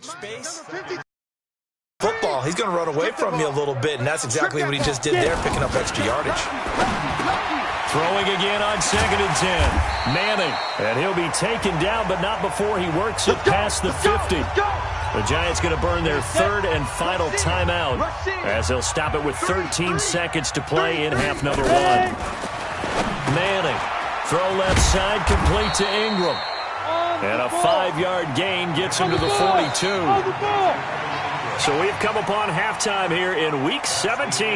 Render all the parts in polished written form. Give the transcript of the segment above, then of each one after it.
Space. Football, he's going to run away from you a little bit, and that's exactly what he just did there, picking up extra yardage. Throwing again on 2nd and 10. Manning, and he'll be taken down, but not before he works it past the 50. The Giants going to burn their 3rd and final timeout as they'll stop it with 13 seconds to play in half number 1. Manning, throw left side, complete to Ingram. And a 5-yard gain gets him to the 42. So we've come upon halftime here in Week 17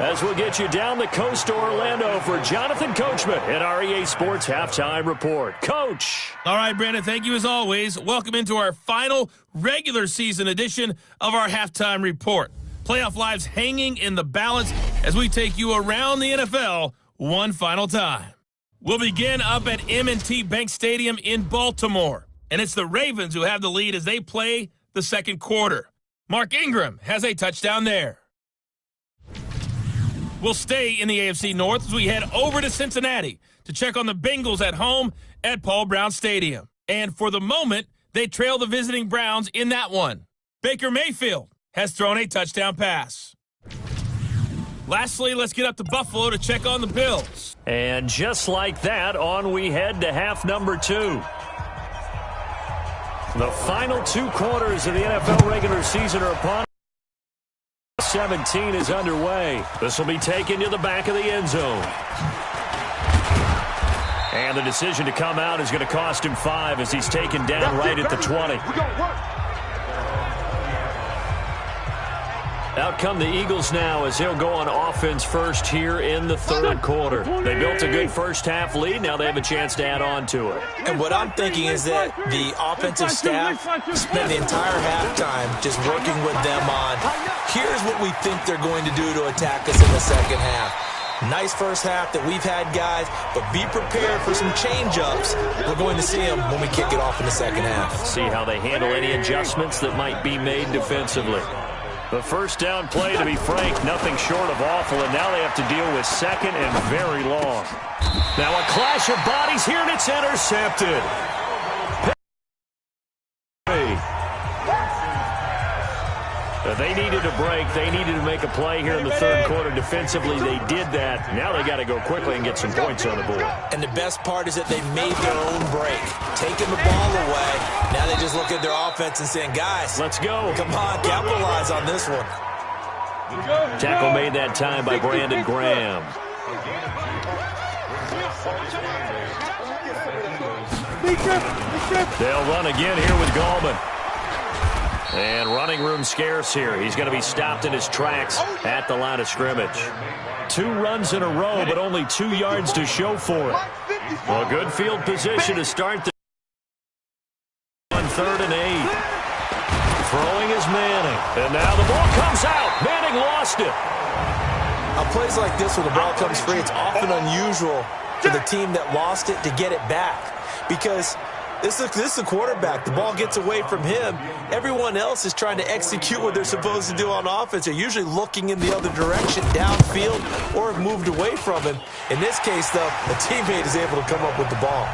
as we'll get you down the coast to Orlando for Jonathan Coachman at REA Sports Halftime Report. Coach! All right, Brandon, thank you as always. Welcome into our final regular season edition of our Halftime Report. Playoff lives hanging in the balance as we take you around the NFL one final time. We'll begin up at M&T Bank Stadium in Baltimore, and it's the Ravens who have the lead as they play the second quarter. Mark Ingram has a touchdown there. We'll stay in the AFC North as we head over to Cincinnati to check on the Bengals at home at Paul Brown Stadium. And for the moment, they trail the visiting Browns in that one. Baker Mayfield has thrown a touchdown pass. Lastly, let's get up to Buffalo to check on the Bills. And just like that, on we head to half number 2. The final 2 quarters of the NFL regular season are upon us. 17 is underway. This will be taken to the back of the end zone. And the decision to come out is going to cost him 5 as he's taken down right at the 20. Out come the Eagles now as they'll go on offense first here in the 3rd quarter. They built a good first half lead. Now they have a chance to add on to it. And what I'm thinking is that the offensive staff spent the entire halftime just working with them on, here's what we think they're going to do to attack us in the second half. Nice first half that we've had, guys, but be prepared for some change-ups. We're going to see them when we kick it off in the second half. See how they handle any adjustments that might be made defensively. The first down play, to be frank, nothing short of awful, and now they have to deal with 2nd and very long. Now a clash of bodies here, and it's intercepted. They needed a break. They needed to make a play here in the 3rd quarter. Defensively, they did that. Now they got to go quickly and get some points on the board. And the best part is that they made their own break, taking the ball away. Now they just look at their offense and saying, guys, let's go. Come on, capitalize on this one. Tackle made that time by Brandon Graham. They'll run again here with Gallman. And running room scarce here. He's going to be stopped in his tracks at the line of scrimmage. 2 runs in a row, but only 2 yards to show for it. Well, good field position to start the on 3rd and 8. Throwing is Manning. And now the ball comes out. Manning lost it. On plays like this where the ball comes free, it's often unusual for the team that lost it to get it back. Because this is a quarterback. The ball gets away from him. Everyone else is trying to execute what they're supposed to do on offense. They're usually looking in the other direction, downfield, or have moved away from him. In this case, though, the teammate is able to come up with the ball.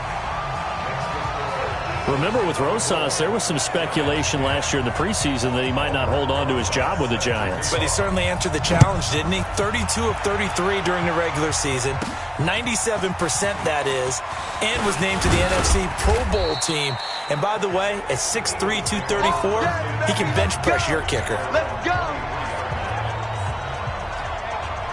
Remember with Rosas, there was some speculation last year in the preseason that he might not hold on to his job with the Giants. But he certainly answered the challenge, didn't he? 32 of 33 during the regular season, 97% that is, and was named to the NFC Pro Bowl team. And by the way, at 6'3", 234, he can bench press your kicker. Let's go!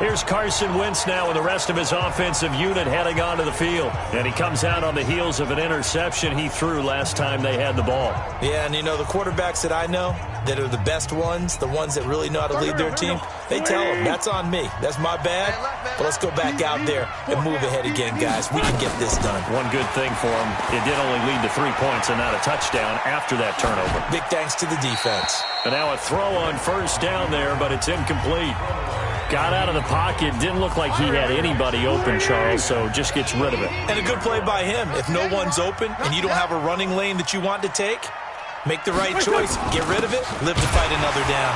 Here's Carson Wentz now with the rest of his offensive unit heading onto the field. And he comes out on the heels of an interception he threw last time they had the ball. Yeah, and you know, the quarterbacks that I know that are the best ones, the ones that really know how to lead their team, they tell them, that's on me. That's my bad. But let's go back out there and move ahead again, guys. We can get this done. One good thing for him, it did only lead to 3 points and not a touchdown after that turnover. Big thanks to the defense. And now a throw on first down there, but it's incomplete. Got out of the pocket. Didn't look like he had anybody open, Charles, so just gets rid of it. And a good play by him. If no one's open and you don't have a running lane that you want to take, make the right choice. Get rid of it. Live to fight another down.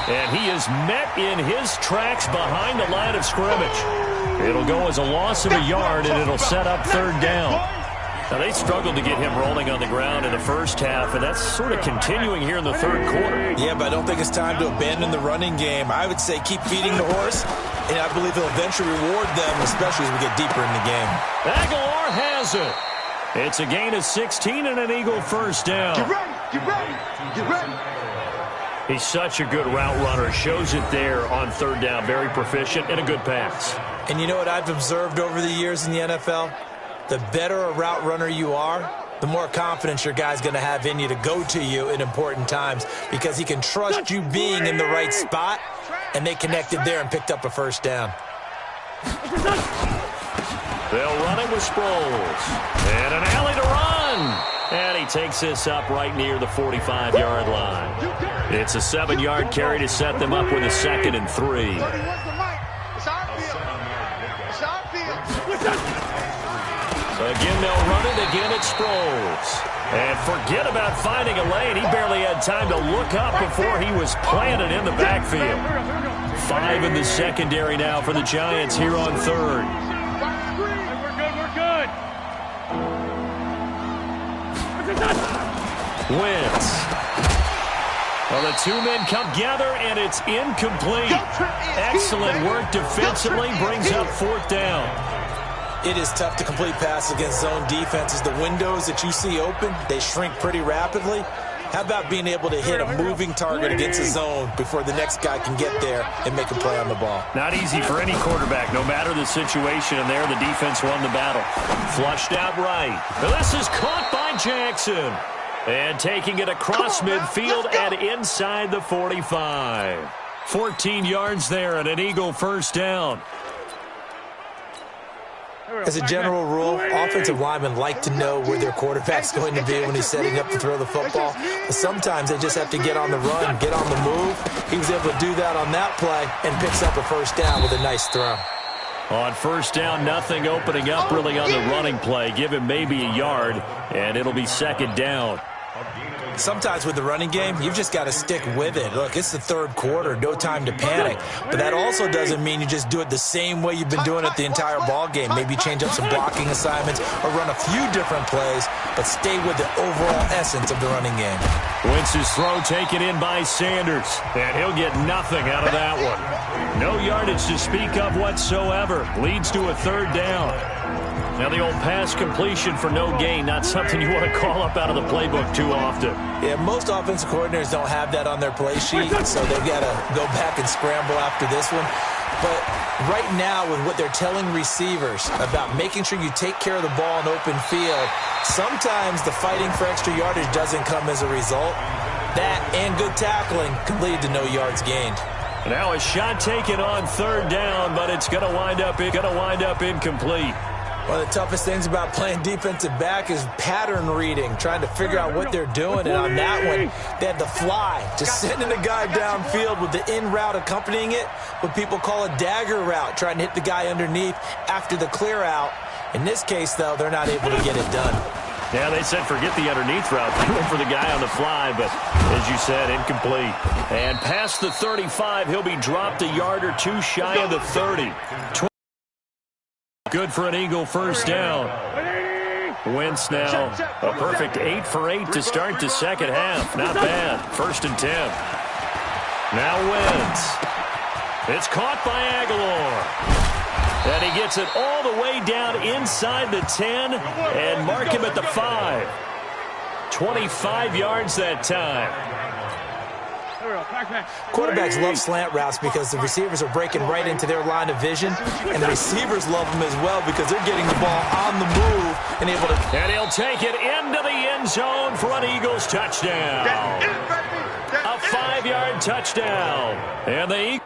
And he is met in his tracks behind the line of scrimmage. It'll go as a loss of a yard, and it'll set up 3rd down. Now, they struggled to get him rolling on the ground in the first half, and that's sort of continuing here in the third quarter. Yeah, but I don't think it's time to abandon the running game. I would say keep feeding the horse, and I believe he'll eventually reward them, especially as we get deeper in the game. Aguilar has it. It's a gain of 16 and an Eagle first down. Get ready, get ready, get ready. He's such a good route runner. Shows it there on third down. Very proficient and a good pass. And you know what I've observed over the years in the NFL? The better a route runner you are, the more confidence your guy's going to have in you to go to you in important times because he can trust you being in the right spot, and they connected there and picked up a first down. They'll run it with Sproles. And an alley to run. And he takes this up right near the 45-yard line. It's a 7-yard carry to set them up with a 2nd and 3. Again, they'll run it. Again, it's Sproles. And forget about finding a lane. He barely had time to look up before he was planted in the backfield. 5 in the secondary now for the Giants here on third. Wentz. Well, the two men come together, and it's incomplete. Excellent work defensively. Brings up 4th down. It is tough to complete passes against zone defenses. The windows that you see open, they shrink pretty rapidly. How about being able to hit a moving target against a zone before the next guy can get there and make a play on the ball? Not easy for any quarterback, no matter the situation. And there, the defense won the battle. Flushed out right. This is caught by Jackson. And taking it across midfield and inside the 45. 14 yards there and an Eagle first down. As a general rule, offensive linemen like to know where their quarterback's going to be when he's setting up to throw the football. But sometimes they just have to get on the run, get on the move. He was able to do that on that play and picks up a first down with a nice throw. On first down, nothing opening up really on the running play. Give him maybe a yard, and it'll be 2nd down. Sometimes with the running game, you've just got to stick with it. Look, it's the third quarter, no time to panic. But that also doesn't mean you just do it the same way you've been doing it the entire ball game. Maybe change up some blocking assignments or run a few different plays, but stay with the overall essence of the running game. Wentz's throw taken in by Sanders, and he'll get nothing out of that one. No yardage to speak of whatsoever. Leads to a 3rd down. Now the old pass completion for no gain, not something you want to call up out of the playbook too often. Yeah, most offensive coordinators don't have that on their play sheet, so they've got to go back and scramble after this one. But right now, with what they're telling receivers about making sure you take care of the ball in open field, sometimes the fighting for extra yardage doesn't come as a result. That and good tackling can lead to no yards gained. Now a shot taken on 3rd down, but it's going to wind up incomplete. One of the toughest things about playing defensive back is pattern reading, trying to figure out what they're doing. And on that one, they had the fly, just sending a guy downfield with the in route accompanying it, what people call a dagger route, trying to hit the guy underneath after the clear out. In this case, though, they're not able to get it done. Yeah, they said forget the underneath route. They went for the guy on the fly, but as you said, incomplete. And past the 35, he'll be dropped a yard or two shy of the 30. Good for an Eagle first down. Wentz now a perfect 8 for 8 to start the second half. Not bad. 1st and 10. Now Wentz. It's caught by Aguilar. And he gets it all the way down inside the 10 and mark him at the 5. 25 yards that time. Quarterbacks love slant routes because the receivers are breaking right into their line of vision, and the receivers love them as well because they're getting the ball on the move and able to... And he'll take it into the end zone for an Eagles touchdown. A 5-yard touchdown. And the Eagles...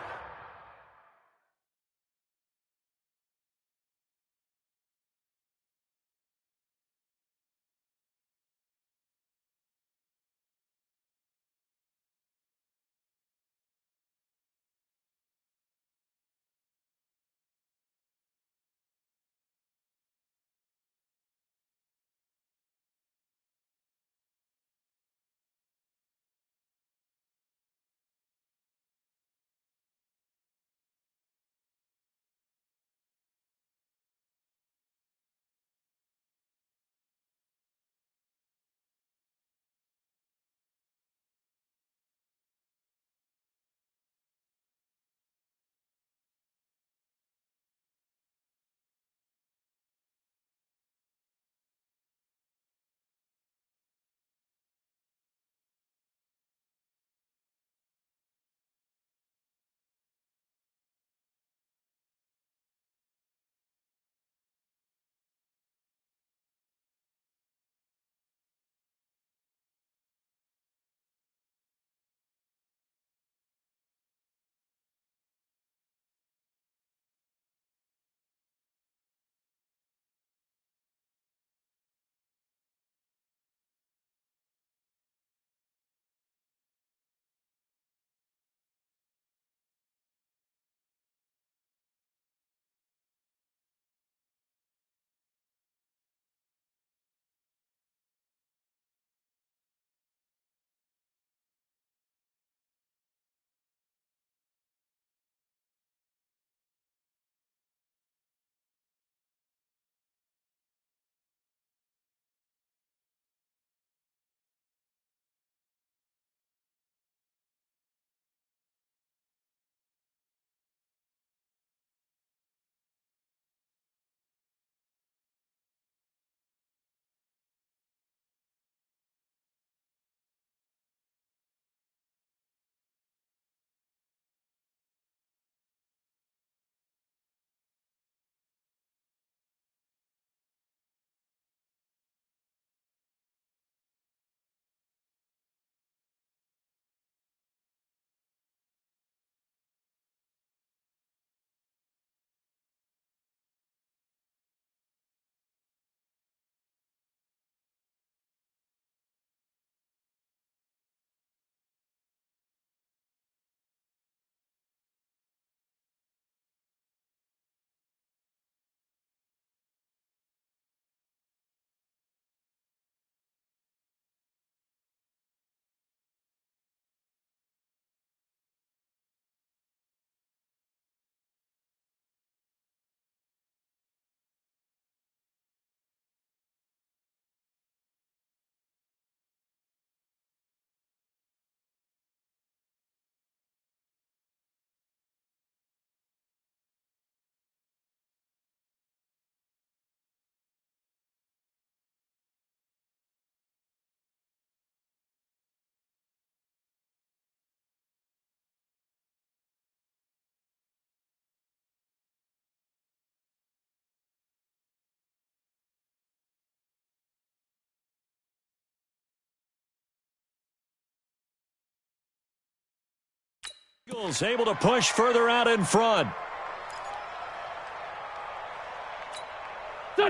Eagles able to push further out in front.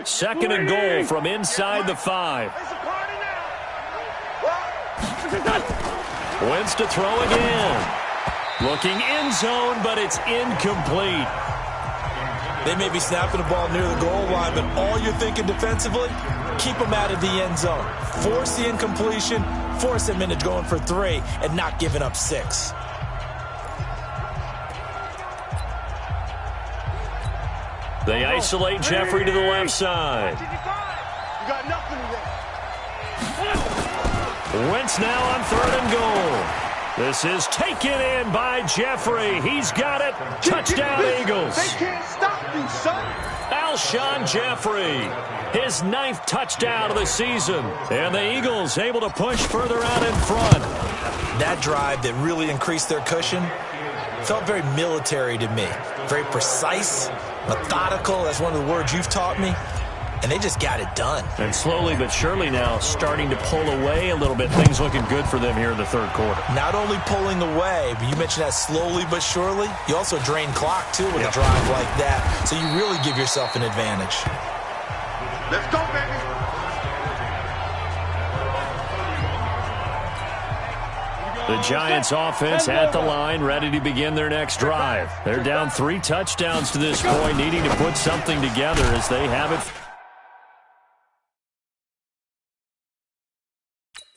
Second and goal from inside the 5. Wentz to throw again. Looking end zone, but it's incomplete. They may be snapping the ball near the goal line, but all you're thinking defensively, keep them out of the end zone. Force the incompletion, force them into going for 3, and not giving up 6. They isolate Jeffrey to the left side. You got nothing today. Wentz now on 3rd and goal. This is taken in by Jeffrey. He's got it. Touchdown, Eagles. They can't stop you, son. Alshon Jeffrey, his 9th touchdown of the season. And the Eagles able to push further out in front. That drive that really increased their cushion felt very military to me. Very precise, methodical, that's one of the words you've taught me. And they just got it done. And slowly but surely now starting to pull away a little bit. Things looking good for them here in the 3rd quarter. Not only pulling away, but you mentioned that slowly but surely. You also drain clock, too, with a drive like that. So you really give yourself an advantage. Let's go, baby. The Giants offense at the line, ready to begin their next drive. They're down 3 touchdowns to this point, needing to put something together as they have it.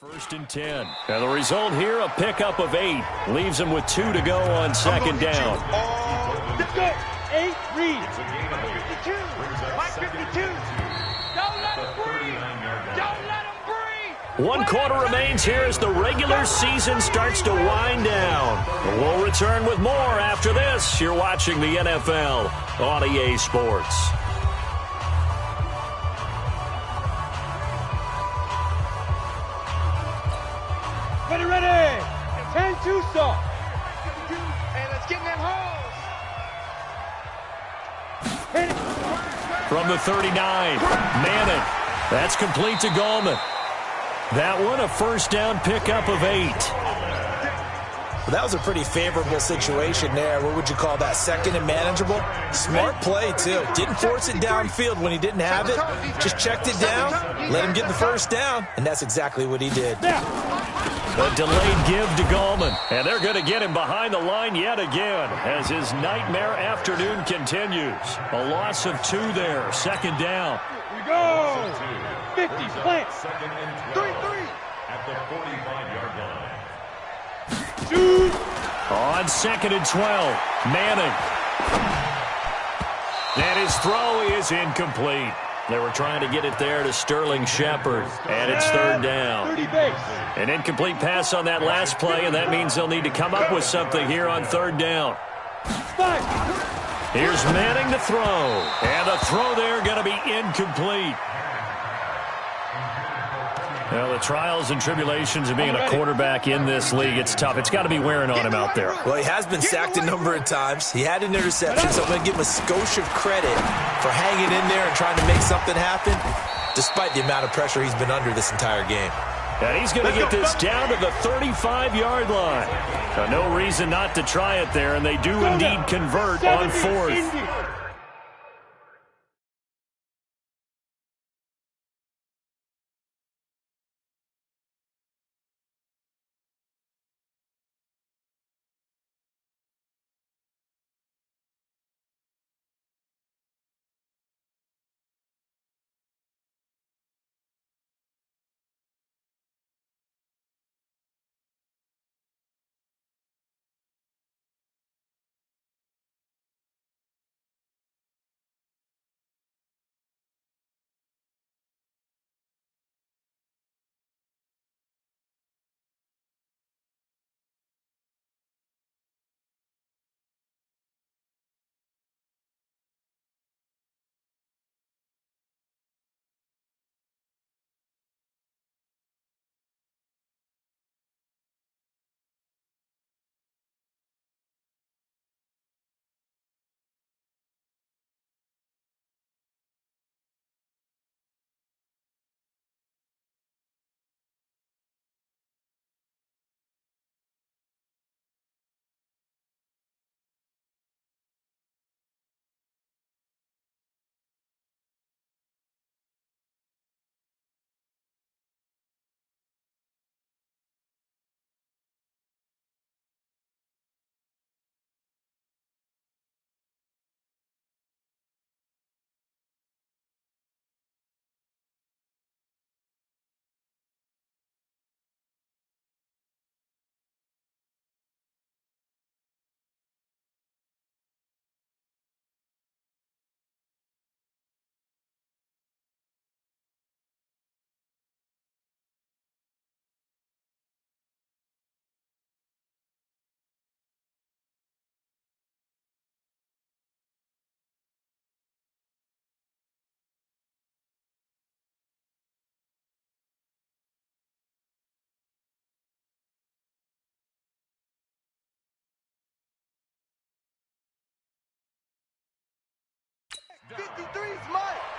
1st and 10. And the result here, a pickup of 8. Leaves them with 2 to go on 2nd down. Let's go. 8 reads. 52. Mike 52. Don't let him breathe. Don't let him breathe. 1 quarter remains here as the regular season starts to wind down. We'll return with more after this. You're watching the NFL on EA Sports. Ready. 10-2 stop. And let's get in that hole. From the 39, Manning. That's complete to Gallman. That one, a 1st down pickup of 8. Well, that was a pretty favorable situation there. What would you call that? 2nd and manageable? Smart play, too. Didn't force it downfield when he didn't have it. Just checked it down, let him get the 1st down, and that's exactly what he did. A delayed give to Gallman. And they're going to get him behind the line yet again as his nightmare afternoon continues. A loss of 2 there. 2nd down. We go. 50, plant. 3-3. At the 45-yard line. On 2nd and 12, Manning. And his throw is incomplete. They were trying to get it there to Sterling Shepard, and it's 3rd down. 30 base. An incomplete pass on that last play, and that means they'll need to come up with something here on 3rd down. 5. Here's Manning to throw, and the throw there going to be incomplete. Well, the trials and tribulations of being a quarterback in this league, it's tough. It's got to be wearing on him out there. Well, he has been sacked a number of times. He had an interception, so I'm going to give him a skosh of credit for hanging in there and trying to make something happen, despite the amount of pressure he's been under this entire game. And he's going to get this down to the 35-yard line. No reason not to try it there, and they do indeed convert on 4th.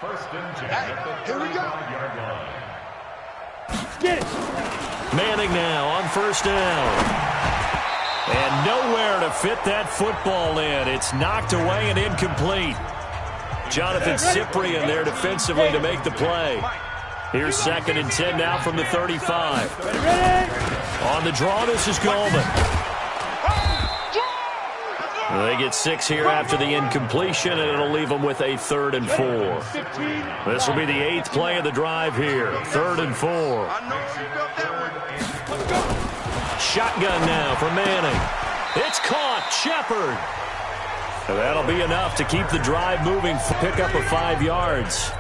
First and 10 at the 35-yard line. Get it. Manning now on first down. And nowhere to fit that football in. It's knocked away and incomplete. Jonathan Cyprien there defensively to make the play. Here's second and 10 now from the 35. On the draw, this is Goldman. They get 6 here after the incompletion, and it'll leave them with a 3rd and 4. This will be the 8th play of the drive here. 3rd and 4. Shotgun now for Manning. It's caught. Shepard. That'll be enough to keep the drive moving. Pick up of 5 yards.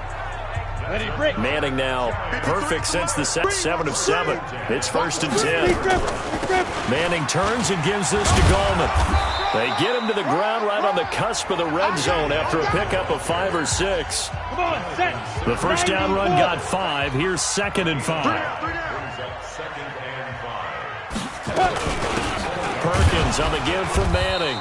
Manning now perfect since the 7 of 7. It's first and 10. Manning turns and gives this to Goldman. They get him to the ground right on the cusp of the red zone after a pickup of 5 or 6. The first down run got 5. Here's 2nd and 5. Perkins on the give from Manning.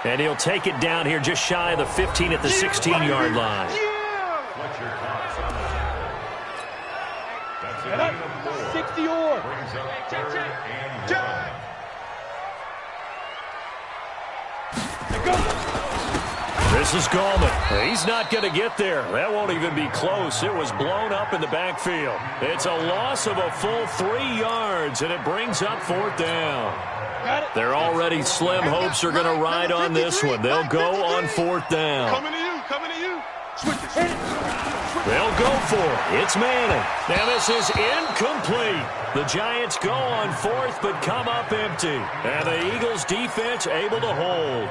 And he'll take it down here just shy of the 15 at the 16-yard line. What's your thoughts on that? That's 60 or. Brings up 3rd and 1. This is Goldman. He's not going to get there. That won't even be close. It was blown up in the backfield. It's a loss of a full 3 yards, and it brings up 4th down. Their already slim hopes are going to ride on this one. They'll go on 4th down. Coming to you. They'll go for it. It's Manning. Now this is incomplete. The Giants go on 4th but come up empty. And the Eagles defense able to hold.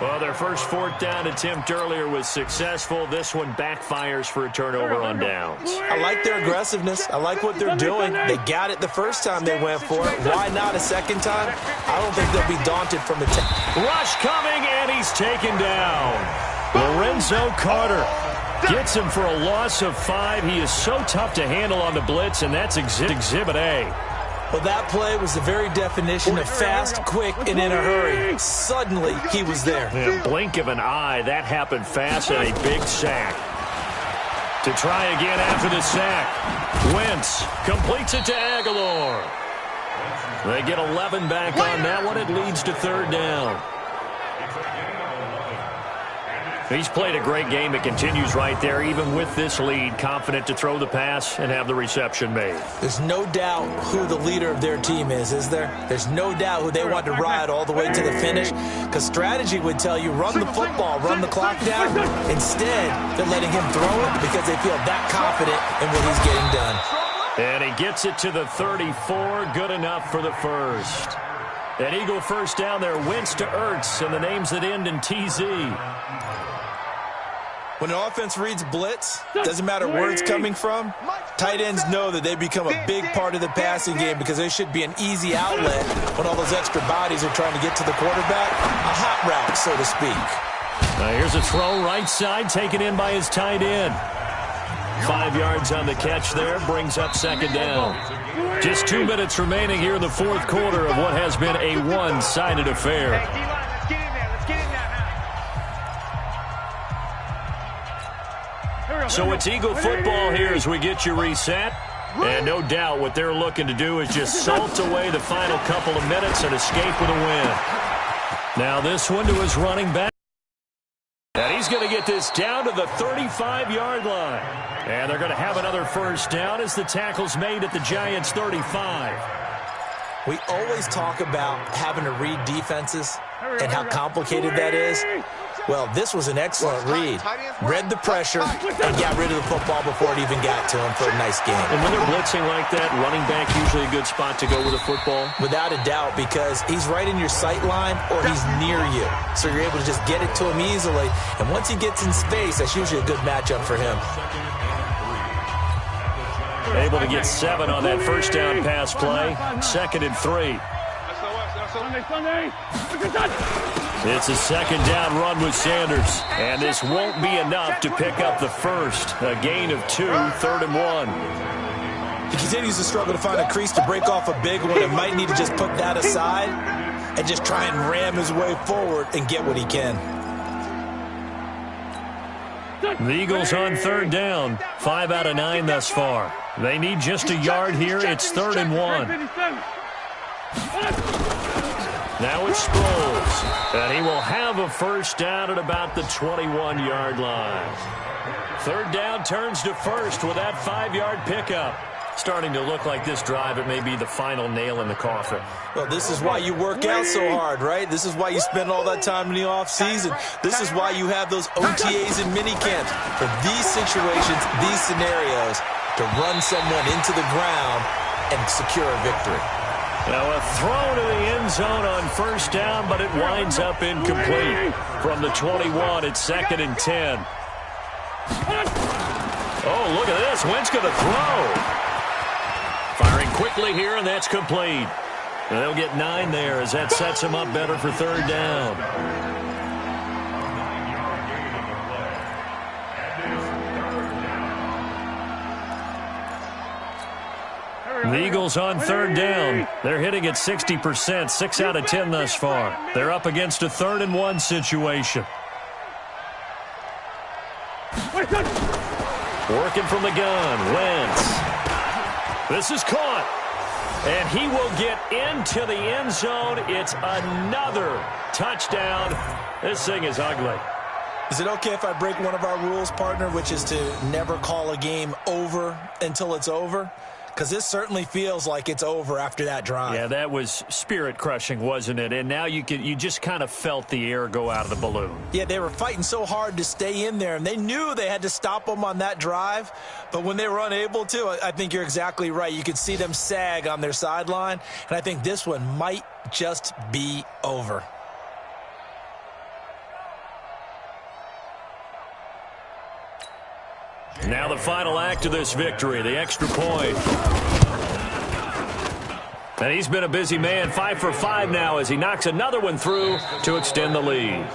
Well, their first 4th down attempt earlier was successful. This one backfires for a turnover on downs. I like their aggressiveness. I like what they're doing. They got it the first time they went for it. Why not a second time? I don't think they'll be daunted from attack. Rush coming, and he's taken down. Lorenzo Carter gets him for a loss of 5. He is so tough to handle on the blitz, and that's Exhibit A. Well, that play was the very definition of fast, quick, and in a hurry. Suddenly, he was there. In a blink of an eye, that happened fast, and a big sack. To try again after the sack. Wentz completes it to Aguilar. They get 11 back on that one. It leads to 3rd down. He's played a great game. It continues right there, even with this lead, confident to throw the pass and have the reception made. There's no doubt who the leader of their team is there? There's no doubt who they want to ride all the way to the finish, because strategy would tell you run the football, run the clock down. Instead, they're letting him throw it because they feel that confident in what he's getting done. And he gets it to the 34, good enough for the first. An Eagle first down there, Wentz to Ertz, and the names that end in TZ. When an offense reads blitz, doesn't matter where it's coming from, tight ends know that they become a big part of the passing game because there should be an easy outlet when all those extra bodies are trying to get to the quarterback. A hot route, so to speak. Here's a throw right side, taken in by his tight end. 5 yards on the catch there, brings up 2nd down. Just 2 minutes remaining here in the 4th quarter of what has been a one-sided affair. So it's Eagle football here as we get you reset. And no doubt what they're looking to do is just salt away the final couple of minutes and escape with a win. Now this one to his running back. And he's going to get this down to the 35-yard line. And they're going to have another first down as the tackle's made at the Giants' 35. We always talk about having to read defenses and how complicated that is. Well, this was an excellent read. Read the pressure and got rid of the football before it even got to him for a nice game. And when they're blitzing like that, running back usually a good spot to go with a football? Without a doubt, because he's right in your sight line or he's near you. So you're able to just get it to him easily. And once he gets in space, that's usually a good matchup for him. Able to get 7 on that first down pass play. 2nd and 3. It's a 2nd down run with Sanders. And this won't be enough to pick up the first. A gain of 2, 3rd and 1. He continues to struggle to find a crease to break off a big one and might need to just put that aside and just try and ram his way forward and get what he can. The Eagles on third down. 5 out of 9 thus far. They need just a yard here. It's 3rd and 1. Now it's Sproles. And he will have a first down at about the 21-yard line. 3rd down turns to 1st with that 5-yard pickup. Starting to look like this drive, it may be the final nail in the coffin. Well, this is why you work out so hard, right? This is why you spend all that time in the offseason. This is why you have those OTAs and minicamps for these situations, these scenarios, to run someone into the ground and secure a victory. Now a throw to the end zone on first down, but it winds up incomplete. From the 21, it's 2nd and 10. Oh, look at this. Wentz going to throw. Firing quickly here, and that's complete. And they'll get 9 there as that sets them up better for 3rd down. The Eagles on 3rd down. They're hitting at 60%, 6 out of 10 thus far. They're up against a 3rd and 1 situation. Working from the gun, Wentz. This is caught, and he will get into the end zone. It's another touchdown. This thing is ugly. Is it okay if I break one of our rules, partner, which is to never call a game over until it's over? Because this certainly feels like it's over after that drive. Yeah, that was spirit-crushing, wasn't it? And now you just kind of felt the air go out of the balloon. Yeah, they were fighting so hard to stay in there, and they knew they had to stop them on that drive. But when they were unable to, I think you're exactly right. You could see them sag on their sideline, and I think this one might just be over. Now the final act of this victory, the extra point. And he's been a busy man, 5 for 5 now as he knocks another one through to extend the lead.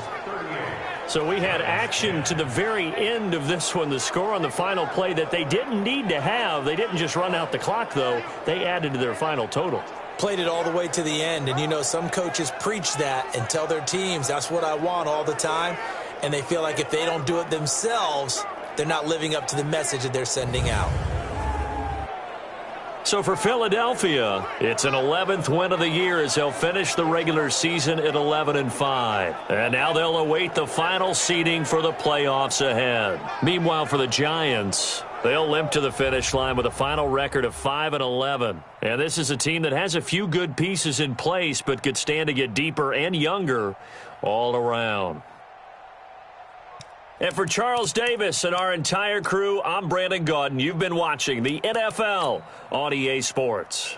So we had action to the very end of this one, the score on the final play that they didn't need to have. They didn't just run out the clock, though. They added to their final total. Played it all the way to the end, and you know some coaches preach that and tell their teams, that's what I want all the time, and they feel like if they don't do it themselves, they're not living up to the message that they're sending out. So for Philadelphia, it's an 11th win of the year as they'll finish the regular season at 11-5. And now they'll await the final seeding for the playoffs ahead. Meanwhile, for the Giants, they'll limp to the finish line with a final record of 5-11. And this is a team that has a few good pieces in place, but could stand to get deeper and younger all around. And for Charles Davis and our entire crew, I'm Brandon Gaudin. You've been watching the NFL on EA Sports.